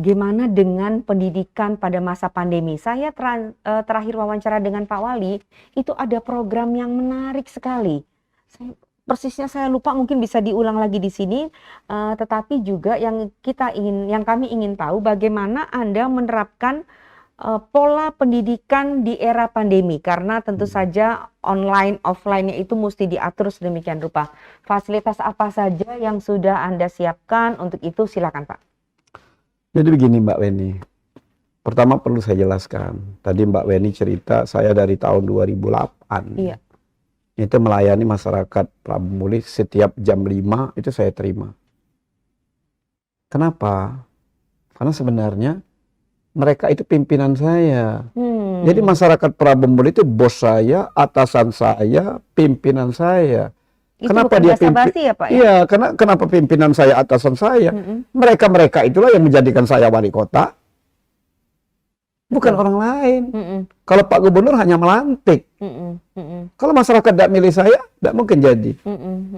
bagaimana dengan pendidikan pada masa pandemi? Saya terakhir wawancara dengan Pak Wali, itu ada program yang menarik sekali. Persisnya saya lupa, mungkin bisa diulang lagi di sini. Tetapi juga yang kami ingin tahu bagaimana Anda menerapkan pola pendidikan di era pandemi, karena tentu saja online offline-nya itu mesti diatur sedemikian rupa. Fasilitas apa saja yang sudah Anda siapkan untuk itu? Silakan Pak. Jadi begini Mbak Weni, pertama perlu saya jelaskan. Tadi Mbak Weni cerita saya dari tahun 2008. Iya. Itu melayani masyarakat Prabumuli setiap jam 5 itu saya terima. Kenapa? Karena sebenarnya mereka itu pimpinan saya. Jadi masyarakat Prabumuli itu bos saya, atasan saya, pimpinan saya. Itu kenapa bukan dia basa-basi ya Pak? Iya, kenapa pimpinan saya, atasan saya? Mereka itulah yang menjadikan saya wali kota. Bukan orang lain. Kalau Pak Gubernur hanya melantik. Kalau masyarakat tidak milih saya, tidak mungkin jadi.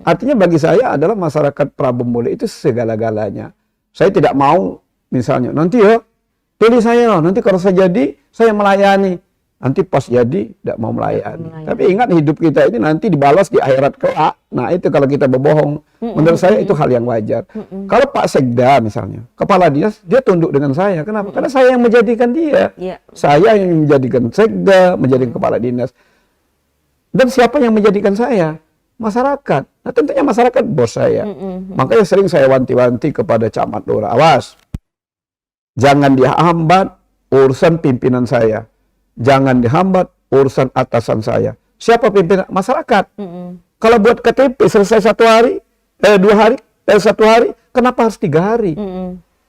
Artinya bagi saya adalah masyarakat Prabumuli itu segala-galanya. Saya tidak mau misalnya, nanti ya, pilih saya, nanti kalau saya jadi, saya melayani. Nanti pas jadi, tidak mau melayani. Tapi ingat, hidup kita ini nanti dibalas di akhirat kelak. Nah itu kalau kita berbohong, menurut saya itu hal yang wajar. Kalau Pak Sekda misalnya, kepala dinas, dia tunduk dengan saya. Kenapa? Karena saya yang menjadikan dia. Saya yang menjadikan Sekda, menjadikan kepala dinas. Dan siapa yang menjadikan saya? Masyarakat. Nah tentunya masyarakat bos saya. Makanya sering saya wanti-wanti kepada camat lurah, awas, jangan dihambat urusan pimpinan saya. Jangan dihambat urusan atasan saya. Siapa pimpinan? Masyarakat. Kalau buat KTP selesai 1 hari, 2 hari, 1 hari, kenapa harus 3 hari?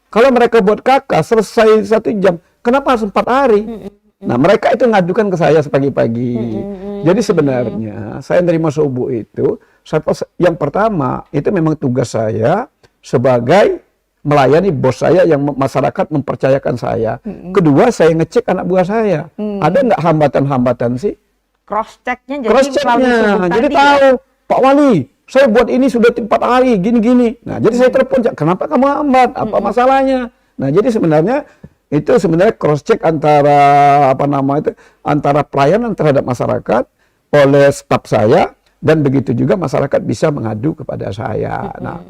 Kalau mereka buat KK selesai 1 jam, kenapa harus 4 hari? Nah mereka itu ngadukan ke saya pagi-pagi. Jadi sebenarnya saya nerima subuh itu, yang pertama itu memang tugas saya sebagai melayani bos saya yang masyarakat mempercayakan saya. Kedua, saya ngecek anak buah saya. Ada nggak hambatan-hambatan sih? Cross-checknya jadi tahu, Pak Wali, saya buat ini sudah 4 hari, gini-gini. Nah, jadi saya telepon, kenapa kamu hambat? Apa masalahnya? Nah, jadi sebenarnya cross-check antara antara pelayanan terhadap masyarakat oleh staf saya, dan begitu juga masyarakat bisa mengadu kepada saya. Nah,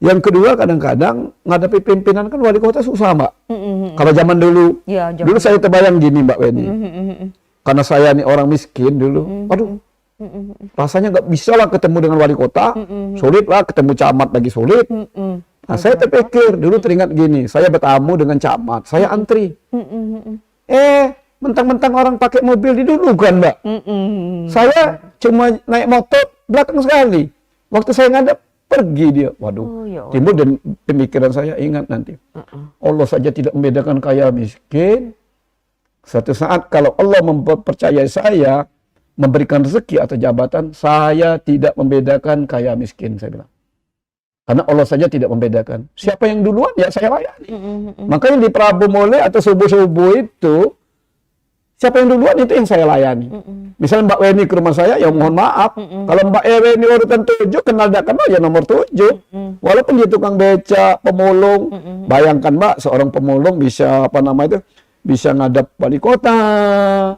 yang kedua, kadang-kadang ngadepi pimpinan kan wali kota susah Mbak. Kalau zaman dulu, dulu saya terbayang gini Mbak Weni. Karena saya nih orang miskin dulu, aduh, rasanya nggak bisa lah ketemu dengan wali kota, sulit lah ketemu camat lagi sulit. Nah saya terpikir, dulu teringat gini, saya bertamu dengan camat, saya antri. Mentang-mentang orang pakai mobil didulukan Mbak. Saya cuma naik motor belakang sekali. Waktu saya ngadep, pergi dia. Waduh, timbul dan pemikiran saya, ingat nanti. Allah saja tidak membedakan kaya miskin. Suatu saat kalau Allah mempercayai saya, memberikan rezeki atau jabatan, saya tidak membedakan kaya miskin, saya bilang. Karena Allah saja tidak membedakan. Siapa yang duluan, ya saya layani. Makanya di Prabumuli atau subuh-subuh itu, siapa yang duluan itu yang saya layani. Misalnya Mbak Weni ke rumah saya, ya mohon maaf. Kalau Mbak Weni urutan 7, kenal tidak kenal ya nomor 7. Walaupun dia tukang beca, pemulung. Bayangkan Mbak, seorang pemulung bisa bisa ngadap wali kota.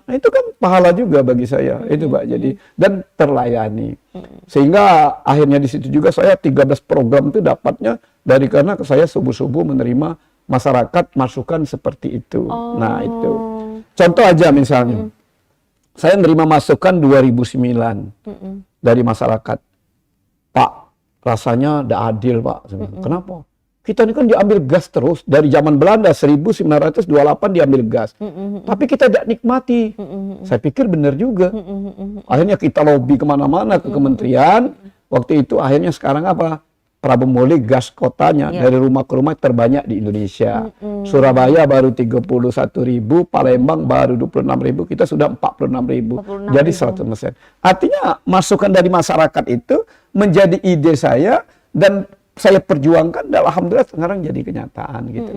Nah, itu kan pahala juga bagi saya. Itu Mbak, jadi dan terlayani. Sehingga akhirnya di situ juga saya 13 program itu dapatnya karena saya subuh-subuh menerima masyarakat masukan seperti itu. Nah, itu. Contoh aja misalnya, saya menerima masukan 2009 dari masyarakat. Pak, rasanya tidak adil Pak. Kenapa? Kita ini kan diambil gas terus. Dari zaman Belanda, 1928 diambil gas. Tapi kita tidak nikmati. Saya pikir benar juga. Akhirnya kita lobby kemana-mana ke kementerian. Waktu itu akhirnya sekarang apa? Prabumuli gas kotanya dari rumah ke rumah terbanyak di Indonesia. Surabaya baru 31.000, Palembang baru 26.000, kita sudah 46.000. Jadi 100%. Artinya masukan dari masyarakat itu menjadi ide saya dan saya perjuangkan, dan alhamdulillah sekarang jadi kenyataan gitu.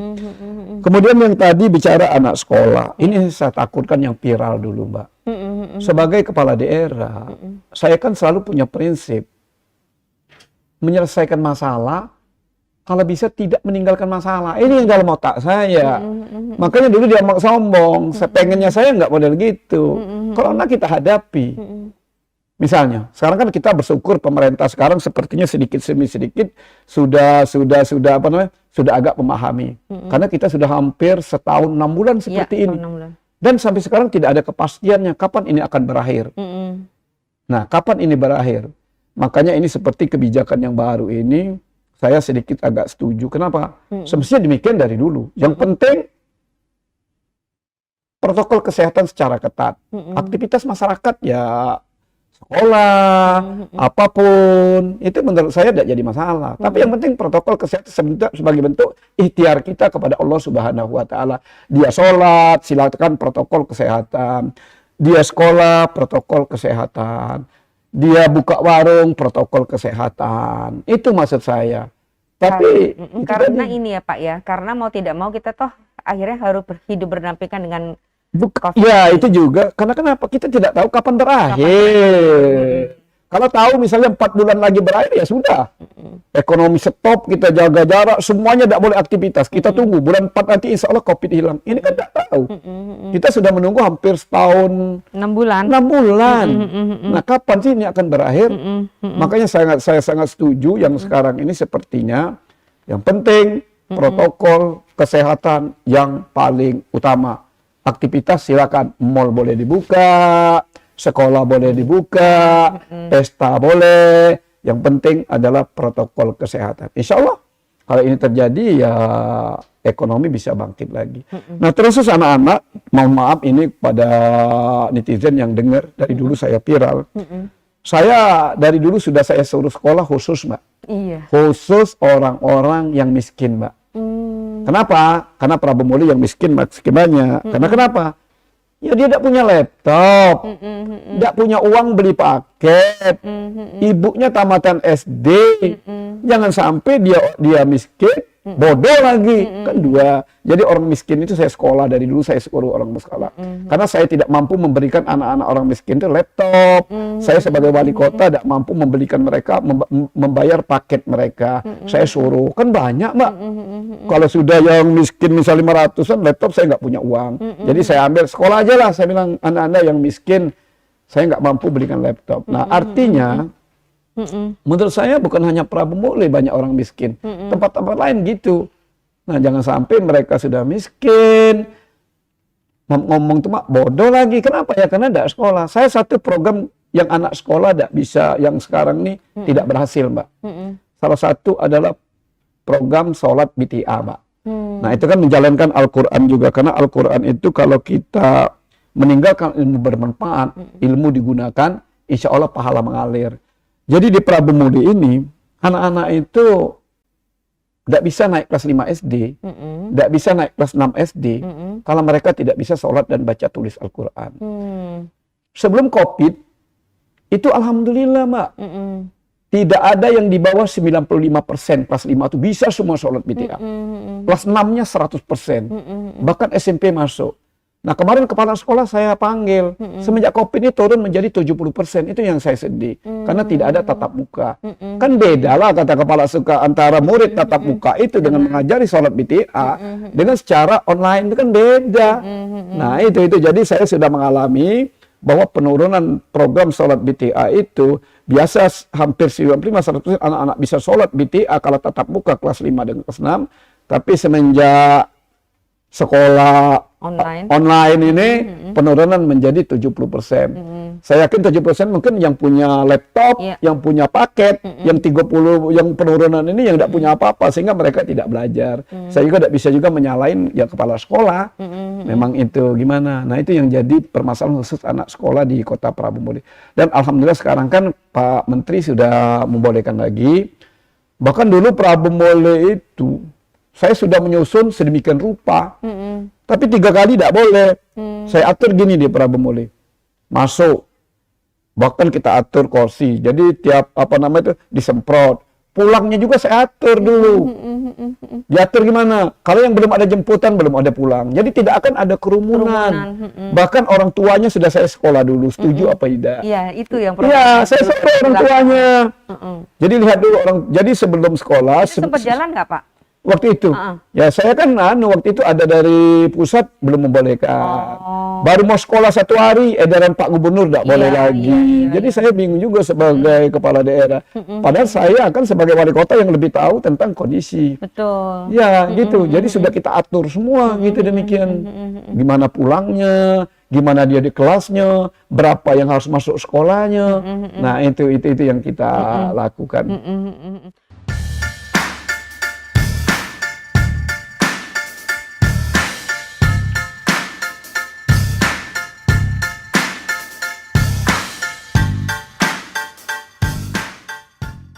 Kemudian yang tadi bicara anak sekolah, ini saya takutkan yang viral dulu Mbak. Sebagai kepala daerah, saya kan selalu punya prinsip menyelesaikan masalah kalau bisa tidak meninggalkan masalah. Ini yang dalam otak saya. Makanya dulu dia mau sombong, pengennya saya nggak model gitu. Kalau enggak kita hadapi. Misalnya, sekarang kan kita bersyukur pemerintah sekarang sepertinya sedikit demi sedikit sudah apa namanya? Sudah agak memahami. Karena kita sudah hampir setahun 6 bulan seperti ini. Dan sampai sekarang tidak ada kepastiannya kapan ini akan berakhir. Nah, kapan ini berakhir? Makanya ini seperti kebijakan yang baru ini, saya sedikit agak setuju. Kenapa? Semestinya demikian dari dulu. Yang penting protokol kesehatan secara ketat. Aktivitas masyarakat ya sekolah, apapun, itu menurut saya tidak jadi masalah. Tapi yang penting protokol kesehatan sebagai bentuk ikhtiar kita kepada Allah Subhanahu wa Ta'ala. Dia sholat, silakan protokol kesehatan. Dia sekolah, protokol kesehatan. Dia buka warung, protokol kesehatan. Itu maksud saya. Tapi karena ini ya Pak ya, karena mau tidak mau kita toh akhirnya harus hidup berdampingan dengan COVID. Ya itu juga, karena kenapa? Kita tidak tahu kapan terakhir. Kalau tahu misalnya 4 bulan lagi berakhir ya sudah. Ekonomi stop, kita jaga jarak, semuanya tidak boleh aktivitas. Kita tunggu bulan 4 nanti insya Allah COVID hilang. Ini kan tidak tahu. Kita sudah menunggu hampir setahun 6 bulan. 6 bulan. Nah kapan sih ini akan berakhir? Makanya saya sangat setuju yang sekarang ini sepertinya yang penting protokol kesehatan yang paling utama. Aktivitas silakan, mall boleh dibuka, sekolah boleh dibuka, pesta boleh. Yang penting adalah protokol kesehatan. Insya Allah kalau ini terjadi ya ekonomi bisa bangkit lagi. Nah terus anak-anak, mohon maaf ini pada netizen yang dengar, dari dulu saya viral. Saya dari dulu sudah saya suruh sekolah khusus Mbak. Iya. Khusus orang-orang yang miskin Mbak. Kenapa? Karena Prabu Muli yang miskin banyak. Karena kenapa? Ya dia tidak punya laptop, tidak punya uang beli paket, ibunya tamatan SD, jangan sampai dia miskin, bodoh lagi, kan dua. Jadi orang miskin itu saya sekolah dari dulu, saya suruh orang sekolah. Karena saya tidak mampu memberikan anak-anak orang miskin itu laptop. Saya sebagai wali kota tidak mampu membelikan mereka, membayar paket mereka. Saya suruh, kan banyak Mbak. Kalau sudah yang miskin misalnya 500-an laptop, saya nggak punya uang. Jadi saya ambil sekolah aja lah, saya bilang anak-anak yang miskin, saya nggak mampu belikan laptop. Nah artinya, menurut saya bukan hanya Prabu Muli banyak orang miskin, tempat-tempat lain gitu. Nah jangan sampai mereka sudah miskin, ngomong tuh mak bodoh lagi. Kenapa ya? Karena tidak sekolah. Saya satu program yang anak sekolah tidak bisa, yang sekarang nih tidak berhasil Mbak. Salah satu adalah program sholat BTA Mbak. Nah itu kan menjalankan Al-Quran juga, karena Al-Quran itu kalau kita meninggalkan ilmu bermanfaat, ilmu digunakan, insya Allah pahala mengalir. Jadi di Prabu Muli ini, anak-anak itu tidak bisa naik kelas 5 SD, tidak bisa naik kelas 6 SD, kalau mereka tidak bisa sholat dan baca tulis Al-Quran. Sebelum COVID, itu Alhamdulillah Mbak, tidak ada yang di bawah 95%, kelas 5 itu bisa semua sholat BTA. Kelas 6-nya 100%, bahkan SMP masuk. Nah kemarin kepala sekolah saya panggil, semenjak COVID ini turun menjadi 70%, itu yang saya sedih. Karena tidak ada tatap muka. Kan beda lah kata kepala sekolah antara murid tatap muka itu dengan mengajari sholat BTA, dengan secara online itu kan beda. Nah itu, jadi saya sudah mengalami bahwa penurunan program sholat BTA itu, biasa hampir 95-100% anak-anak bisa sholat BTA kalau tatap muka kelas 5 dan kelas 6, tapi semenjak sekolah online ini penurunan menjadi 70%. Saya yakin 70% mungkin yang punya laptop, yang punya paket, yang 30 yang penurunan ini yang tidak punya apa-apa sehingga mereka tidak belajar. Saya juga tidak bisa juga menyalahin ya kepala sekolah. Memang itu gimana. Nah, itu yang jadi permasalahan khusus anak sekolah di Kota Prabu Muli. Dan alhamdulillah sekarang kan Pak Menteri sudah membolehkan lagi. Bahkan dulu Prabu Muli itu saya sudah menyusun sedemikian rupa, tapi 3 kali tidak boleh. Saya atur gini di Prabu Muli, masuk, bahkan kita atur kursi. Jadi tiap apa namanya itu disemprot, pulangnya juga saya atur dulu. Diatur gimana? Kalau yang belum ada jemputan, belum ada pulang. Jadi tidak akan ada kerumunan. Bahkan orang tuanya sudah saya sekolah dulu, setuju apa tidak? Iya, itu yang Iya, saya sekolah orang tuanya. Jadi lihat dulu orang. Jadi sebelum sekolah. Sempat jalan nggak, Pak? Waktu itu, ya saya kan waktu itu ada dari pusat belum membolehkan. Baru mau sekolah 1 hari, edaran Pak Gubernur tidak boleh lagi. Jadi saya bingung juga sebagai kepala daerah. Padahal saya kan sebagai wali kota yang lebih tahu tentang kondisi. Betul. Ya gitu, jadi sudah kita atur semua gitu demikian. Gimana pulangnya, gimana dia di kelasnya, berapa yang harus masuk sekolahnya. Nah itu yang kita lakukan.